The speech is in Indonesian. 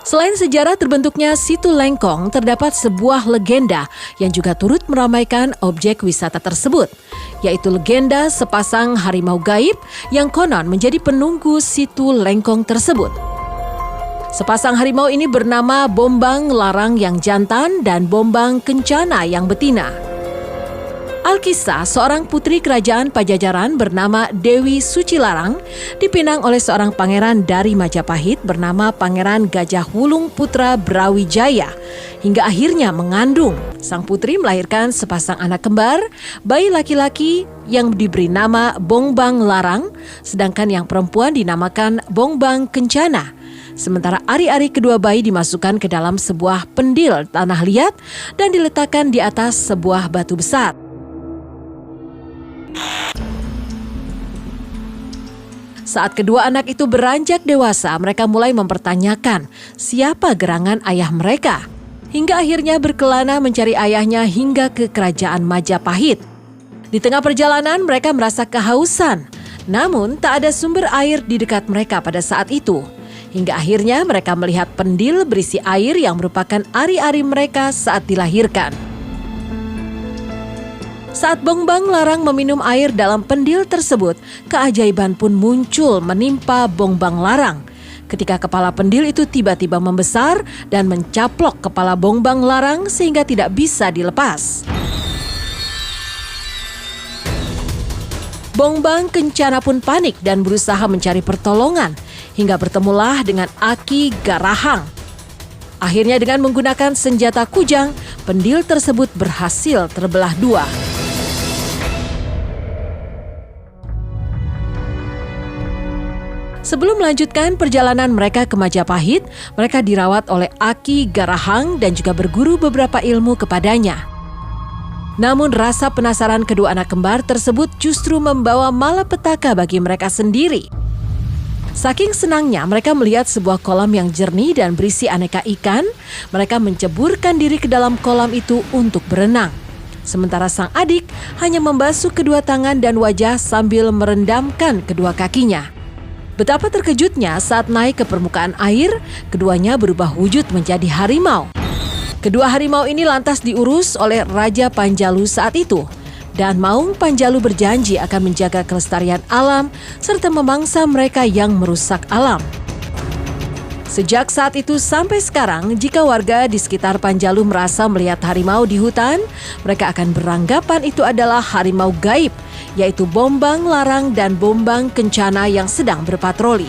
Selain sejarah terbentuknya Situ Lengkong, terdapat sebuah legenda yang juga turut meramaikan objek wisata tersebut, yaitu legenda sepasang harimau gaib yang konon menjadi penunggu Situ Lengkong tersebut. Sepasang harimau ini bernama Bombang Larang yang jantan dan Bombang Kencana yang betina. Alkisah, seorang putri kerajaan Pajajaran bernama Dewi Sucilarang dipinang oleh seorang pangeran dari Majapahit bernama Pangeran Gajah Wulung Putra Brawijaya hingga akhirnya mengandung. Sang putri melahirkan sepasang anak kembar, bayi laki-laki yang diberi nama Bombang Larang, sedangkan yang perempuan dinamakan Bombang Kencana. Sementara ari-ari kedua bayi dimasukkan ke dalam sebuah pendil tanah liat dan diletakkan di atas sebuah batu besar. Saat kedua anak itu beranjak dewasa, mereka mulai mempertanyakan siapa gerangan ayah mereka. Hingga akhirnya berkelana mencari ayahnya hingga ke kerajaan Majapahit. Di tengah perjalanan mereka merasa kehausan, namun tak ada sumber air di dekat mereka pada saat itu. Hingga akhirnya mereka melihat pendil berisi air yang merupakan ari-ari mereka saat dilahirkan. Saat Bombang Larang meminum air dalam pendil tersebut, keajaiban pun muncul menimpa Bombang Larang. Ketika kepala pendil itu tiba-tiba membesar dan mencaplok kepala Bombang Larang sehingga tidak bisa dilepas. Bombang Kencana pun panik dan berusaha mencari pertolongan hingga bertemulah dengan Aki Garahang. Akhirnya dengan menggunakan senjata kujang, pendil tersebut berhasil terbelah dua. Sebelum melanjutkan perjalanan mereka ke Majapahit, mereka dirawat oleh Aki Garahang dan juga berguru beberapa ilmu kepadanya. Namun rasa penasaran kedua anak kembar tersebut justru membawa malapetaka bagi mereka sendiri. Saking senangnya mereka melihat sebuah kolam yang jernih dan berisi aneka ikan, mereka menceburkan diri ke dalam kolam itu untuk berenang. Sementara sang adik hanya membasuh kedua tangan dan wajah sambil merendamkan kedua kakinya. Betapa terkejutnya saat naik ke permukaan air, keduanya berubah wujud menjadi harimau. Kedua harimau ini lantas diurus oleh Raja Panjalu saat itu. Dan Maung Panjalu berjanji akan menjaga kelestarian alam serta memangsa mereka yang merusak alam. Sejak saat itu sampai sekarang, jika warga di sekitar Panjalu merasa melihat harimau di hutan, mereka akan beranggapan itu adalah harimau gaib, yaitu Bombang Larang dan Bombang Kencana yang sedang berpatroli.